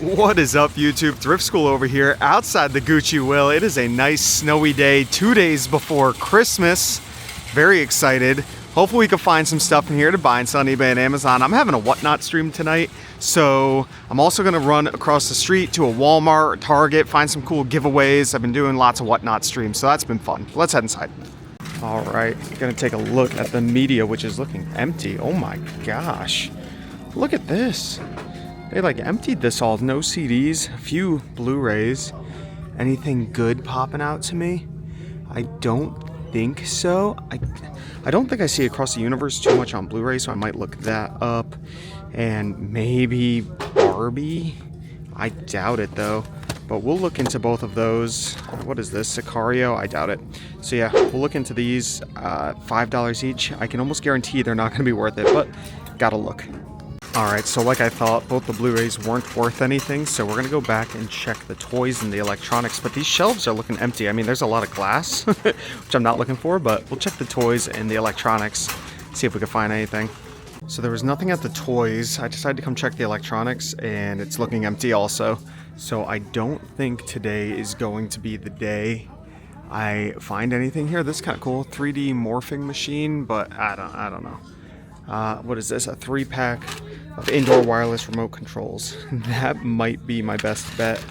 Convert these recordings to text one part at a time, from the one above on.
What is up, YouTube? Thrift School over here outside the Gucci Will. It is a nice snowy day, 2 days before Christmas. Very excited. Hopefully we can find some stuff in here to buy and sell on eBay and Amazon. I'm having a whatnot stream tonight, so I'm also gonna run across the street to a Walmart or Target, find some cool giveaways. I've been doing lots of whatnot streams, so that's been fun. Let's head inside. All right, gonna take a look at the media, which is looking empty. Oh my gosh, look at this. They like emptied this all. No CDs, a few Blu-rays. Anything good popping out to me? I don't think so. I don't think I see Across the Universe too much on Blu-ray, so I might look that up. And maybe Barbie? I doubt it though. But we'll look into both of those. What is this? Sicario? I doubt it. So yeah, we'll look into these. $5 each. I can almost guarantee they're not going to be worth it, but gotta look. Alright, so like I thought, both the Blu-rays weren't worth anything, so we're going to go back and check the toys and the electronics, but these shelves are looking empty. I mean, there's a lot of glass, which I'm not looking for, but we'll check the toys and the electronics, see if we can find anything. So there was nothing at the toys. I decided to come check the electronics, and it's looking empty also. So I don't think today is going to be the day I find anything here. This is kind of cool, 3D morphing machine, but I don't know. What is this? A 3-pack of indoor wireless remote controls. That might be my best bet.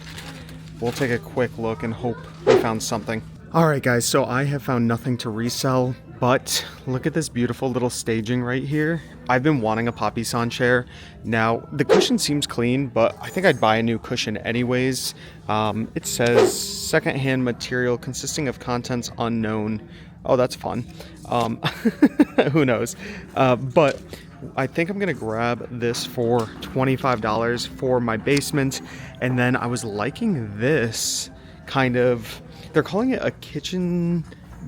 We'll take a quick look and hope we found something. Alright guys, so I have found nothing to resell, but look at this beautiful little staging right here. I've been wanting a Poppy San chair. Now, the cushion seems clean, but I think I'd buy a new cushion anyways. It says secondhand material consisting of contents unknown. Oh, that's fun. Who knows? But I think I'm gonna grab this for $25 for my basement. And then I was liking this kind of, they're calling it a kitchen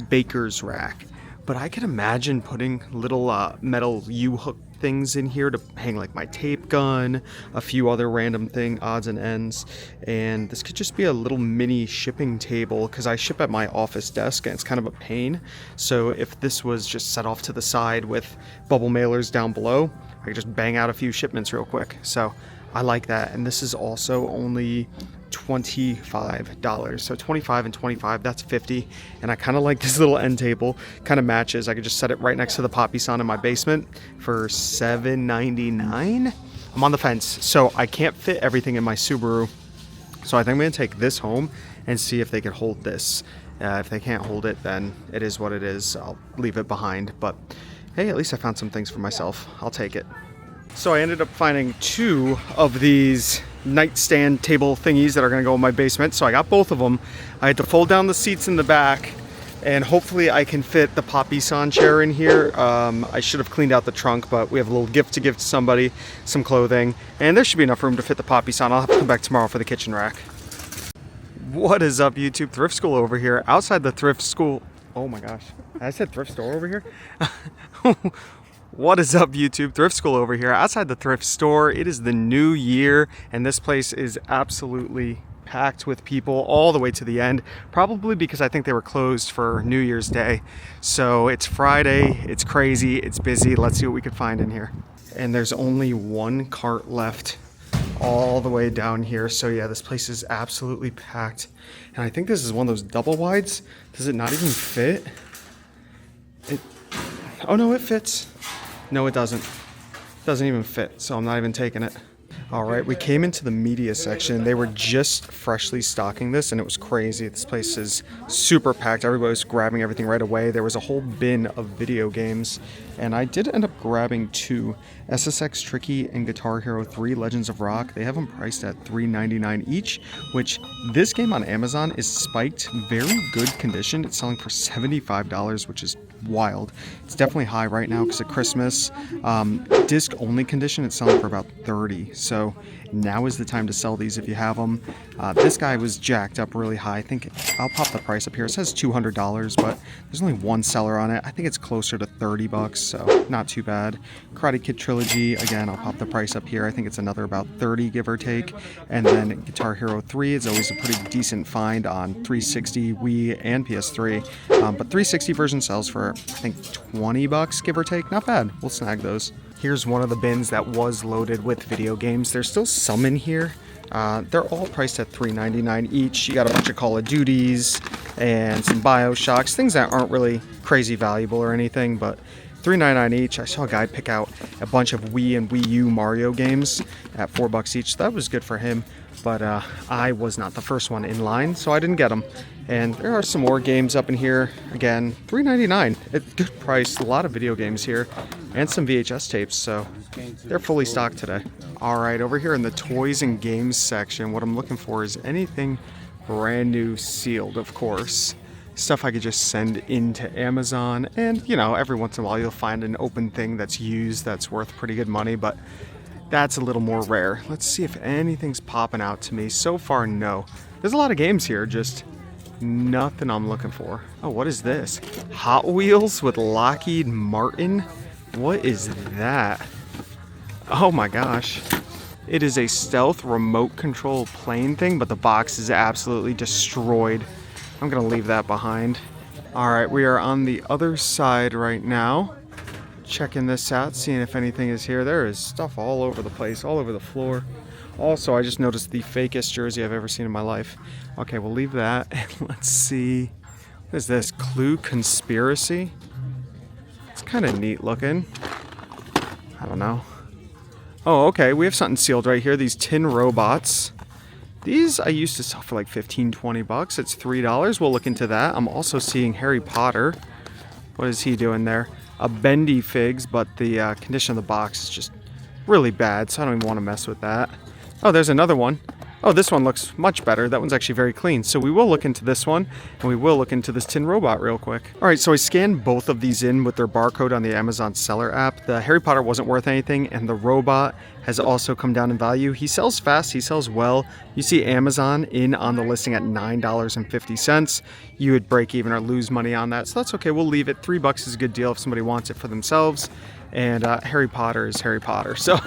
baker's rack. But I can imagine putting little metal U-hook things in here to hang like my tape gun, a few other random odds and ends, and this could just be a little mini shipping table because I ship at my office desk and it's kind of a pain. So if this was just set off to the side with bubble mailers down below, I could just bang out a few shipments real quick. So I like that, and this is also only $25. So 25 and 25, that's 50. And I kind of like this little end table, kind of matches. I could just set it right next to the Poppy San in my basement for $7.99. I'm on the fence, so I can't fit everything in my Subaru. So I think I'm gonna take this home and see if they can hold this. If they can't hold it, then it is what it is. I'll leave it behind, but hey, at least I found some things for myself. I'll take it. So I ended up finding 2 of these nightstand table thingies that are going to go in my basement. So I got both of them. I had to fold down the seats in the back, and hopefully I can fit the Poppy San chair in here. I should have cleaned out the trunk, but we have a little gift to give to somebody, some clothing, and there should be enough room to fit the Poppy San. I'll have to come back tomorrow for the kitchen rack. What is up, YouTube? Thrift School over here outside the Thrift School. Oh my gosh, I said thrift store over here. What is up, YouTube? Thrift School over here outside the thrift store. It is the new year, and this place is absolutely packed with people all the way to the end, probably because I think they were closed for New Year's Day. So it's Friday, it's crazy, it's busy. Let's see what we can find in here. And there's only one cart left all the way down here. So yeah, this place is absolutely packed. And I think this is one of those double wides. Does it not even fit? Oh no, it fits. No, it doesn't. Doesn't even fit, so I'm not even taking it. All right, we came into the media section. They were just freshly stocking this, and it was crazy. This place is super packed. Everybody was grabbing everything right away. There was a whole bin of video games, and I did end up grabbing 2, SSX Tricky and Guitar Hero 3 Legends of Rock. They have them priced at $3.99 each, which this game on Amazon is spiked. Very good condition. It's selling for $75, which is wild. It's definitely high right now because of Christmas. Disc only condition, it's selling for about $30. So now is the time to sell these if you have them. This guy was jacked up really high. I think I'll pop the price up here. It says $200, but there's only one seller on it. I think it's closer to $30, so not too bad. Karate Kid Trilogy, again, I'll pop the price up here. I think it's another about $30, give or take. And then Guitar Hero 3 is always a pretty decent find on 360, Wii, and PS3. But 360 version sells for, I think, $20, give or take. Not bad. We'll snag those. Here's one of the bins that was loaded with video games. There's still some in here, They're all priced at $3.99 each. You got a bunch of Call of Duties and some BioShocks, things that aren't really crazy valuable or anything, but $3.99 each. I saw a guy pick out a bunch of Wii and Wii U Mario games at $4 each. That was good for him, but I was not the first one in line, so I didn't get them. And there are some more games up in here. Again, $3.99. It's good price. A lot of video games here and some VHS tapes, so they're fully stocked today. All right, over here in the toys and games section, what I'm looking for is anything brand new sealed, of course. Stuff I could just send into Amazon, and you know, every once in a while you'll find an open thing that's used that's worth pretty good money, but that's a little more rare. Let's see if anything's popping out to me. So far, no. There's a lot of games here, just nothing I'm looking for. Oh, what is this? Hot Wheels with Lockheed Martin? What is that? Oh my gosh. It is a stealth remote control plane thing, but the box is absolutely destroyed. I'm gonna leave that behind. All right, we are on the other side right now. Checking this out, seeing if anything is here. There is stuff all over the place, all over the floor. Also, I just noticed the fakest jersey I've ever seen in my life. Okay, we'll leave that. And let's see. What is this? Clue Conspiracy? It's kind of neat looking. I don't know. Oh, okay. We have something sealed right here. These tin robots. These I used to sell for like 15, 20 bucks. It's $3. We'll look into that. I'm also seeing Harry Potter. What is he doing there? A bendy figs, but the condition of the box is just really bad, so I don't even want to mess with that. Oh, there's another one. Oh, this one looks much better. That one's actually very clean. So we will look into this one, and we will look into this tin robot real quick. All right, so I scanned both of these in with their barcode on the Amazon seller app. The Harry Potter wasn't worth anything, and the robot has also come down in value. He sells fast, he sells well. You see Amazon in on the listing at $9.50. You would break even or lose money on that, so that's okay. We'll leave it. $3 is a good deal if somebody wants it for themselves. And Harry Potter is Harry Potter, so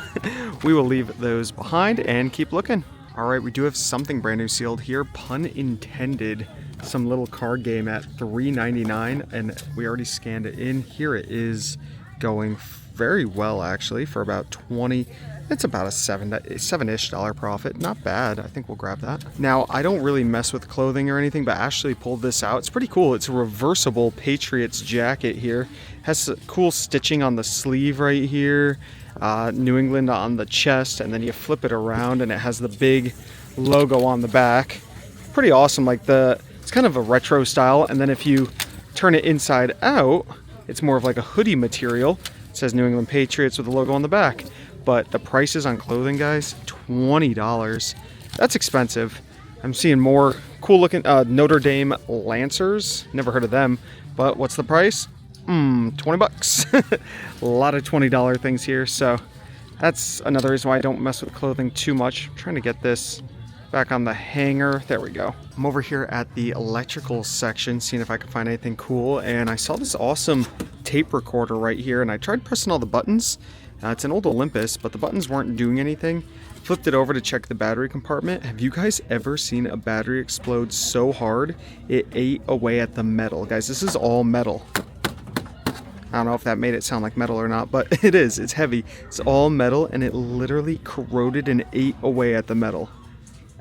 we will leave those behind and keep looking. All right, we do have something brand new sealed here, pun intended. Some little card game at $3.99, and we already scanned it in. Here it is, going very well actually for about 20. It's about a $7-ish profit. Not bad. I think we'll grab that. Now, I don't really mess with clothing or anything, but Ashley pulled this out. It's pretty cool. It's a reversible Patriots jacket here. Has cool stitching on the sleeve right here. New England on the chest, and then you flip it around and it has the big logo on the back. Pretty awesome. Like it's kind of a retro style, and then if you turn it inside out, it's more of like a hoodie material. It says New England Patriots with the logo on the back. But the prices on clothing, guys, $20. That's expensive. I'm seeing more cool looking Notre Dame Lancers. Never heard of them, but what's the price? 20 bucks. A lot of $20 things here, so that's another reason why I don't mess with clothing too much. I'm trying to get this back on the hanger. There we go. I'm over here at the electrical section, seeing if I can find anything cool, and I saw this awesome tape recorder right here, and I tried pressing all the buttons. It's an old Olympus, but the buttons weren't doing anything. Flipped it over to check the battery compartment. Have you guys ever seen a battery explode so hard it ate away at the metal? Guys, this is all metal. I don't know if that made it sound like metal or not, but it is. It's heavy. It's all metal, and it literally corroded and ate away at the metal.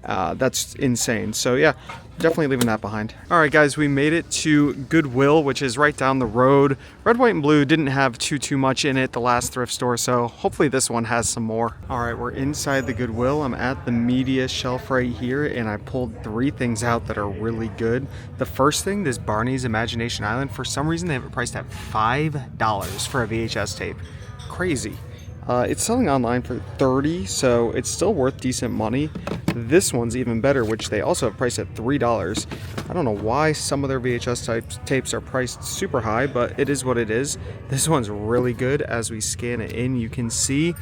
That's insane. So yeah, definitely leaving that behind. All right, guys, we made it to Goodwill, which is right down the road. Red, white, and blue didn't have too much in it the last thrift store, so hopefully this one has some more. All right, we're inside the Goodwill. I'm at the media shelf right here, and I pulled 3 things out that are really good. The first thing, this Barney's Imagination Island. For some reason, they have it priced at $5 for a VHS tape. Crazy. It's selling online for $30, so it's still worth decent money. This one's even better, which they also have priced at $3. I don't know why some of their VHS tapes are priced super high, but it is what it is. This one's really good. As we scan it in, you can see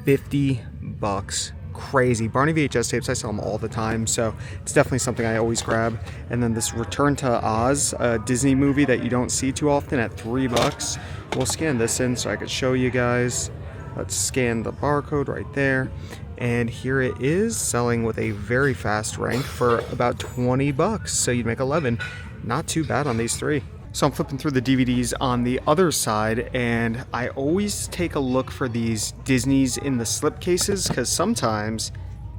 50 bucks. Crazy. Barney VHS tapes, I sell them all the time, so it's definitely something I always grab. And then this Return to Oz, a Disney movie that you don't see too often, at $3. We'll scan this in so I could show you guys. Let's scan the barcode right there, and here it is, selling with a very fast rank for about 20 bucks, so you'd make 11. Not too bad on these 3. So I'm flipping through the DVDs on the other side, and I always take a look for these Disneys in the slip cases, because sometimes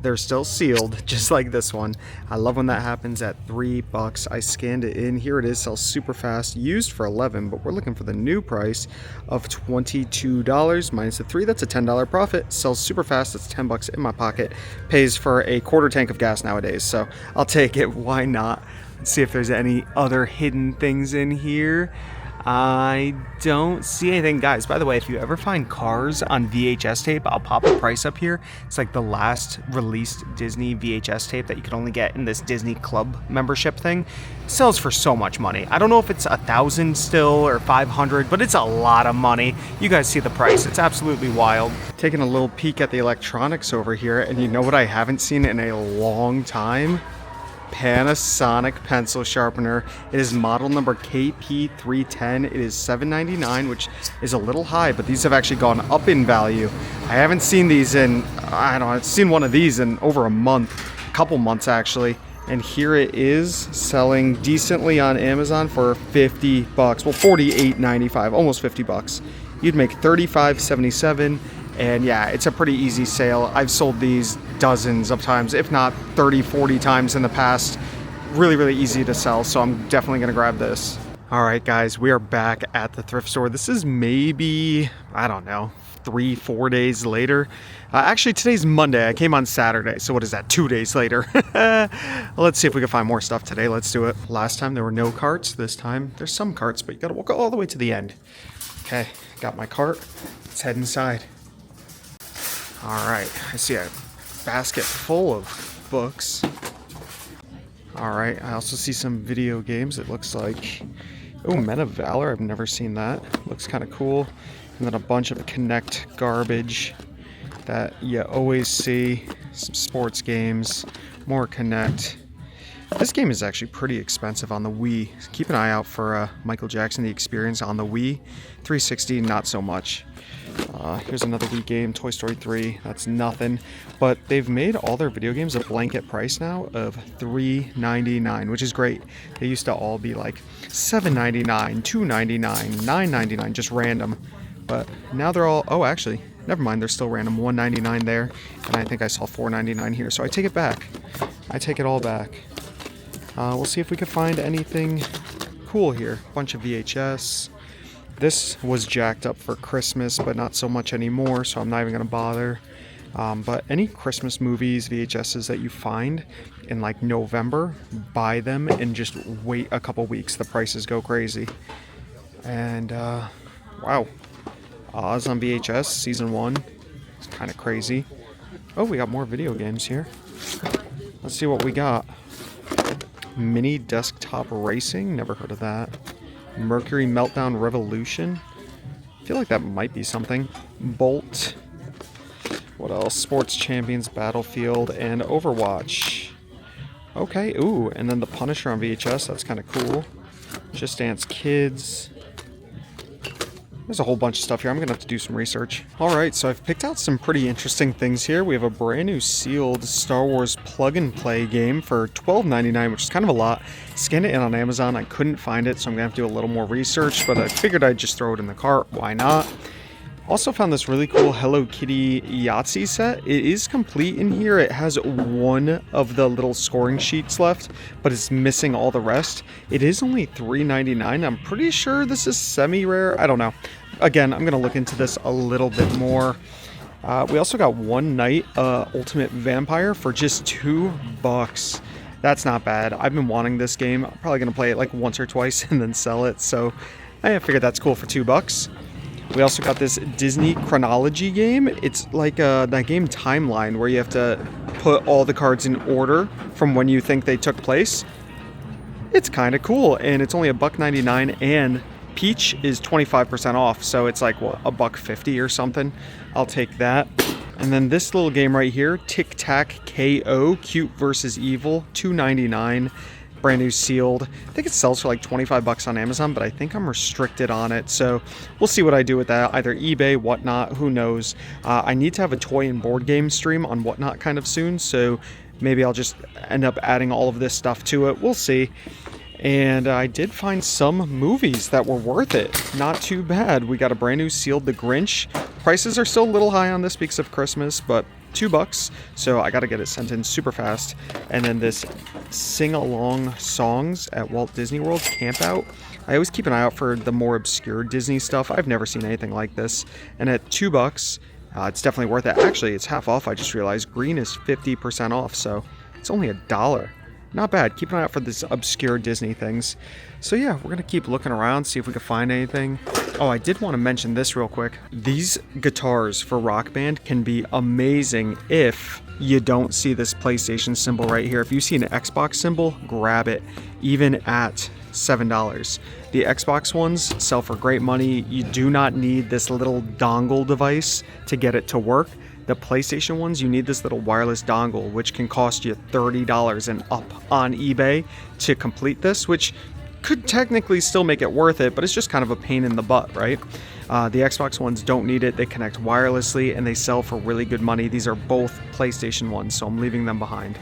They're still sealed, just like this one. I love when that happens at $3. I scanned it in. Here it is, sells super fast, used for $11, but we're looking for the new price of $22 minus the 3. That's a $10 profit. Sells super fast. That's $10 in my pocket. Pays for a quarter tank of gas nowadays, so I'll take it. Why not? Let's see if there's any other hidden things in here. I don't see anything. Guys, by the way, if you ever find cars on VHS tape, I'll pop a price up here. It's like the last released Disney VHS tape that you could only get in this Disney Club membership thing. It sells for so much money. I don't know if it's 1,000 still or 500, but it's a lot of money. You guys see the price. It's absolutely wild. Taking a little peek at the electronics over here, and you know what I haven't seen in a long time? Panasonic pencil sharpener. It is model number KP310. It is $7.99, which is a little high, but these have actually gone up in value. I haven't seen these in, I don't know, I've seen one of these in over a month, a couple months actually. And here it is, selling decently on Amazon for $50. Well, $48.95, almost $50. You'd make $35.77. And yeah, it's a pretty easy sale. I've sold these dozens of times, if not 30, 40 times in the past. Really, really easy to sell, so I'm definitely gonna grab this. All right, guys, we are back at the thrift store. This is maybe, I don't know, 3-4 days later. Actually, today's Monday. I came on Saturday, so what is that, 2 days later? Let's see if we can find more stuff today. Let's do it. Last time there were no carts. This time there's some carts, but you gotta walk all the way to the end. Okay, got my cart. Let's head inside. All right, I see a basket full of books. All right, I also see some video games, it looks like. Oh, Men of Valor, I've never seen that. Looks kind of cool. And then a bunch of Connect garbage that you always see. Some sports games, more Connect. This game is actually pretty expensive on the Wii. Keep an eye out for Michael Jackson, The Experience on the Wii. 360, not so much. Here's another Wii game, Toy Story 3. That's nothing. But they've made all their video games a blanket price now of $3.99, which is great. They used to all be like $7.99, $2.99, $9.99, just random. But now they're all, oh, actually, never mind, they're still random. $1.99 there, and I think I saw $4.99 here. So I take it back. I take it all back. We'll see if we can find anything cool here. Bunch of VHS. This was jacked up for Christmas, but not so much anymore, so I'm not even going to bother. But any Christmas movies, VHSs that you find in like November, buy them and just wait a couple weeks. The prices go crazy. And wow. Oz on VHS, season 1. It's kind of crazy. Oh, we got more video games here. Let's see what we got. Mini Desktop Racing, never heard of that. Mercury Meltdown Revolution. I feel like that might be something. Bolt. What else? Sports Champions, Battlefield, and Overwatch. Okay, ooh, and then The Punisher on VHS. That's kind of cool. Just Dance Kids. There's a whole bunch of stuff here. I'm going to have to do some research. All right, so I've picked out some pretty interesting things here. We have a brand new sealed Star Wars plug-and-play game for $12.99, which is kind of a lot. Scanned it in on Amazon. I couldn't find it, so I'm going to have to do a little more research, but I figured I'd just throw it in the cart. Why not? Also found this really cool Hello Kitty Yahtzee set. It is complete in here. It has one of the little scoring sheets left, but it's missing all the rest. It is only $3.99. I'm pretty sure this is semi-rare. I don't know. Again, I'm going to look into this a little bit more. We also got One Night Ultimate Vampire for just $2. That's not bad. I've been wanting this game. I'm probably going to play it like once or twice and then sell it. So I figured that's cool for $2. We also got this Disney Chronology game. It's like that game Timeline where you have to put all the cards in order from when you think they took place. It's kind of cool, and it's only $1.99, and Peach is 25% off, so it's like, what, $1.50 or something. I'll take that. And then this little game right here, Tic Tac KO, Cute versus Evil, $2.99. Brand new sealed. I think it sells for like $25 on Amazon, but I think I'm restricted on it, so we'll see what I do with that. Either eBay, Whatnot, who knows. I need to have a toy and board game stream on Whatnot kind of soon, so maybe I'll just end up adding all of this stuff to it. We'll see. And I did find some movies that were worth it. Not too bad. We got a brand new sealed The Grinch. Prices are still a little high on this because of Christmas, but $2, so I gotta get it sent in super fast. And then this sing-along songs at Walt Disney World camp out. I always keep an eye out for the more obscure Disney stuff. I've never seen anything like this. And at $2, it's definitely worth it. Actually, it's half off. I just realized green is 50% off, so it's only $1. Not bad. Keep an eye out for these obscure Disney things. So yeah, we're gonna keep looking around, see if we can find anything. Oh, I did want to mention this real quick. These guitars for Rock Band can be amazing if you don't see this PlayStation symbol right here. If you see an Xbox symbol, grab it, even at $7. The Xbox ones sell for great money. You do not need this little dongle device to get it to work. The PlayStation ones, you need this little wireless dongle, which can cost you $30 and up on eBay to complete this, which could technically still make it worth it, but it's just kind of a pain in the butt, right? The Xbox ones don't need it. They connect wirelessly and they sell for really good money. These are both PlayStation ones, so I'm leaving them behind.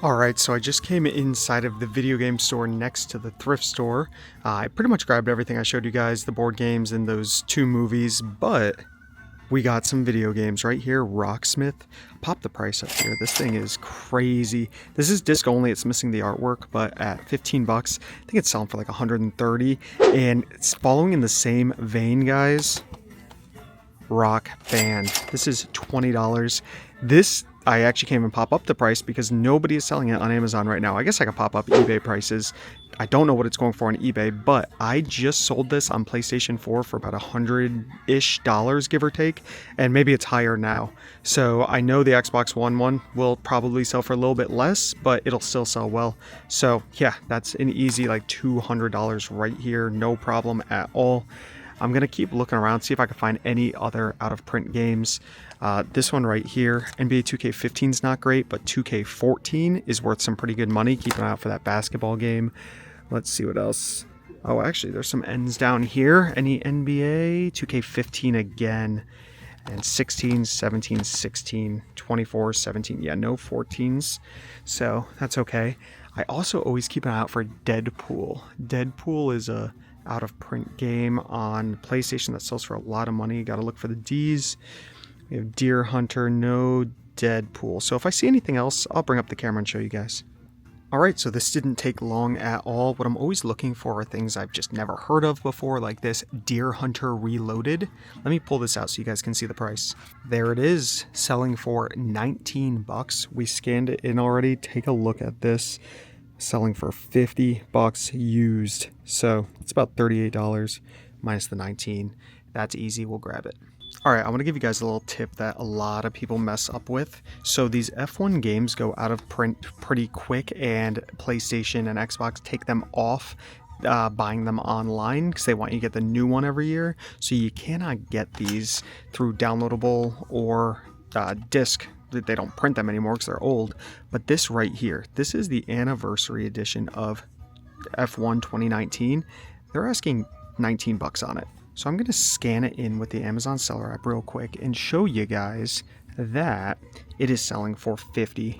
Alright, so I just came inside of the video game store next to the thrift store. I pretty much grabbed everything I showed you guys, the board games and those 2 movies, but we got some video games right here. Rocksmith. Pop the price up here. This thing is crazy. This is disc only. It's missing the artwork, but at $15, I think it's selling for like $130. And it's following in the same vein, guys. Rock Band. This is $20. This, I actually can't even pop up the price because nobody is selling it on Amazon right now. I guess I could pop up eBay prices. I don't know what it's going for on eBay, but I just sold this on PlayStation 4 for about $100-ish, give or take, and maybe it's higher now. So I know the Xbox One will probably sell for a little bit less, but it'll still sell well. So yeah, that's an easy like $200 right here, no problem at all. I'm going to keep looking around, see if I can find any other out-of-print games. This one right here, NBA 2K15 is not great, but 2K14 is worth some pretty good money. Keep an eye out for that basketball game. Let's see what else. Oh, actually, there's some ends down here. Any NBA? 2K15 again. And 16, 17, 16, 24, 17. Yeah, no 14s. So that's okay. I also always keep an eye out for Deadpool. Deadpool is a out-of-print game on PlayStation that sells for a lot of money. Got to look for the D's. We have Deer Hunter, no Deadpool. So if I see anything else, I'll bring up the camera and show you guys. Alright, so this didn't take long at all. What I'm always looking for are things I've just never heard of before, like this Deer Hunter Reloaded. Let me pull this out so you guys can see the price. There it is, selling for $19. We scanned it in already. Take a look at this. Selling for $50 used. So it's about $38 minus the 19. That's easy, we'll grab it. Alright, I want to give you guys a little tip that a lot of people mess up with. So these F1 games go out of print pretty quick, and PlayStation and Xbox take them off buying them online because they want you to get the new one every year. So you cannot get these through downloadable or disc. They don't print them anymore because they're old. But this right here, this is the anniversary edition of F1 2019. They're asking $19 on it. So I'm going to scan it in with the Amazon seller app real quick and show you guys that it is selling for $50.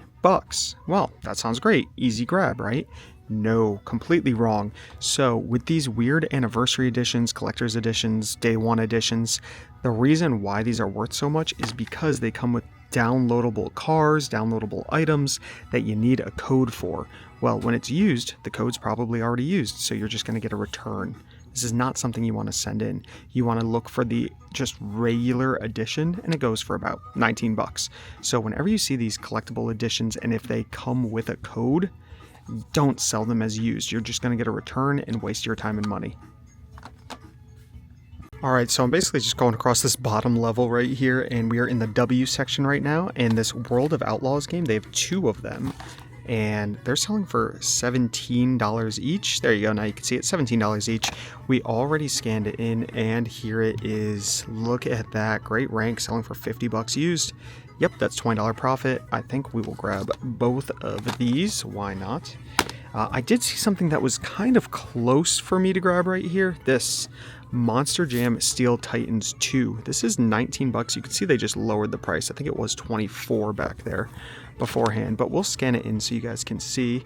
Well, that sounds great. Easy grab, right? No, completely wrong. So with these weird anniversary editions, collector's editions, day one editions, the reason why these are worth so much is because they come with downloadable cars, downloadable items that you need a code for. Well, when it's used, the code's probably already used, so you're just going to get a return. This is not something you want to send in. You want to look for the just regular edition, and it goes for about $19. So whenever you see these collectible editions, and if they come with a code, don't sell them as used. You're just going to get a return and waste your time and money. Alright, so I'm basically just going across this bottom level right here, and we are in the W section right now, and this World of Outlaws game, they have 2 of them, and they're selling for $17 each. There you go, now you can see it, $17 each. We already scanned it in, and here it is. Look at that, great rank, selling for $50 used. Yep, that's $20 profit. I think we will grab both of these, why not? I did see something that was kind of close for me to grab right here. This Monster Jam Steel Titans 2. This is $19. You can see they just lowered the price. I think it was $24 back there beforehand, but we'll scan it in so you guys can see.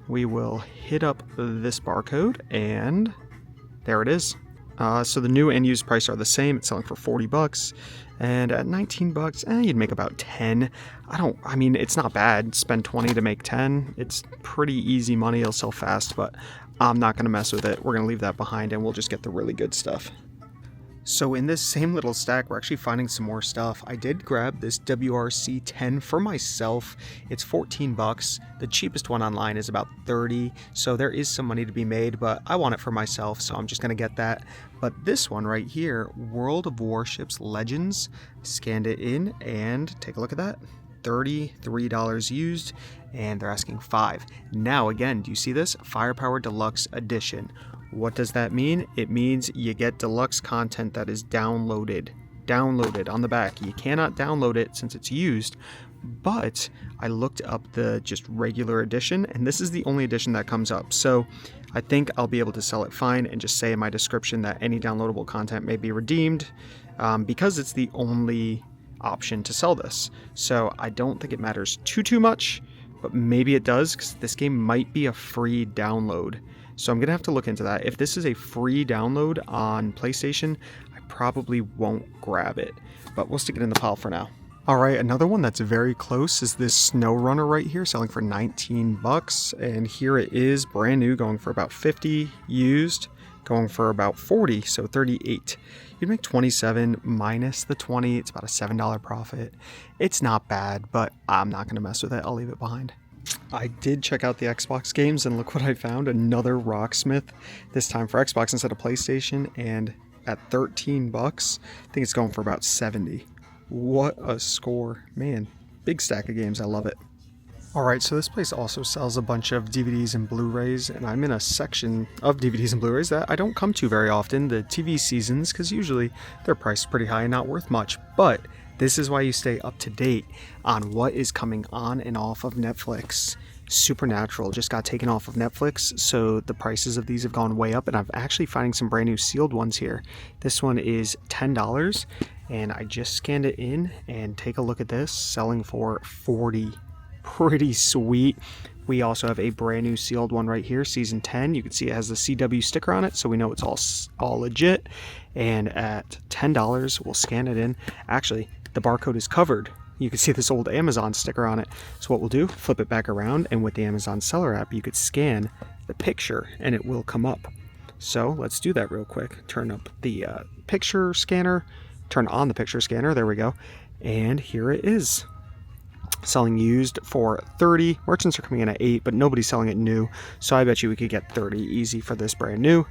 We will hit up this barcode, and there it is. So the new and used price are the same. It's selling for $40. And at 19 bucks, you'd make about 10. I mean, it's not bad. Spend 20 to make 10. It's pretty easy money. It'll sell fast, but I'm not going to mess with it. We're going to leave that behind and we'll just get the really good stuff. So in this same little stack, we're actually finding some more stuff. I did grab this WRC 10 for myself. It's 14 bucks. The cheapest one online is about 30. So there is some money to be made, but I want it for myself, so I'm just going to get that. But this one right here, World of Warships Legends, scanned it in and take a look at that. $33 used, and they're asking $5. Now again, do you see this? Firepower Deluxe Edition. What does that mean? It means you get deluxe content that is downloaded on the back. You cannot download it since it's used, but I looked up the just regular edition, and this is the only edition that comes up. So I think I'll be able to sell it fine and just say in my description that any downloadable content may be redeemed because it's the only option to sell this. So I don't think it matters too much, but maybe it does because this game might be a free download. So I'm going to have to look into that. If this is a free download on PlayStation, I probably won't grab it, but we'll stick it in the pile for now. All right, another one that's very close is this Snow Runner right here, selling for 19 bucks. And here it is, brand new, going for about 50, used, going for about 40, so 38. You'd make 27 minus the 20. It's about a $7 profit. It's not bad, but I'm not going to mess with it. I'll leave it behind. I did check out the Xbox games, and look what I found. Another Rocksmith, this time for Xbox instead of PlayStation, and at 13 bucks, I think it's going for about 70. What a score. Man, big stack of games. I love it. Alright, so this place also sells a bunch of DVDs and Blu-rays, and I'm in a section of DVDs and Blu-rays that I don't come to very often, the TV seasons, because usually they're priced pretty high and not worth much, but this is why you stay up to date on what is coming on and off of Netflix. Supernatural just got taken off of Netflix, so the prices of these have gone way up, and I'm actually finding some brand new sealed ones here. This one is $10, and I just scanned it in, and take a look at this, selling for $40. Pretty sweet. We also have a brand new sealed one right here, season 10. You can see it has the CW sticker on it, so we know it's all legit. And at $10, we'll scan it in. Actually, the barcode is covered. You can see this old Amazon sticker on it. So what we'll do, flip it back around, and with the Amazon seller app, you could scan the picture and it will come up. So let's do that real quick. Turn up the picture scanner, turn on the picture scanner, there we go. And here it is. Selling used for 30. Merchants are coming in at 8, but nobody's selling it new, so I bet you we could get 30 easy for this brand new.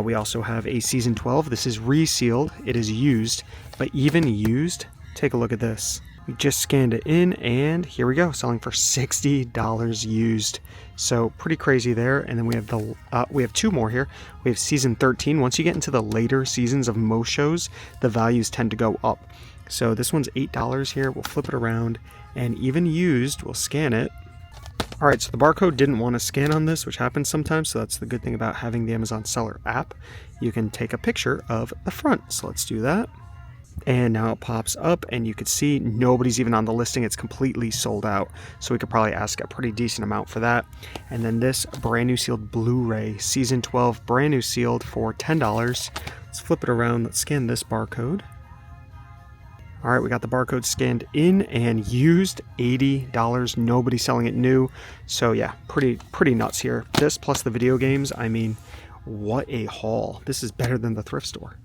We also have a season 12. This is resealed. It is used, but even used, take a look at this. We just scanned it in, and here we go, selling for $60 used. So pretty crazy there. And then we have two more here. We have season 13. Once you get into the later seasons of most shows, the values tend to go up. So this one's $8 here. We'll flip it around, and even used, we'll scan it. All right, so the barcode didn't want to scan on this, which happens sometimes, so that's the good thing about having the Amazon seller app. You can take a picture of the front, so let's do that. And now it pops up, and you can see nobody's even on the listing. It's completely sold out, so we could probably ask a pretty decent amount for that. And then this brand new sealed Blu-ray, season 12, brand new sealed for $10. Let's flip it around. Let's scan this barcode. All right, we got the barcode scanned in and used, $80. Nobody's selling it new. So yeah, pretty nuts here. This plus the video games, I mean, what a haul. This is better than the thrift store.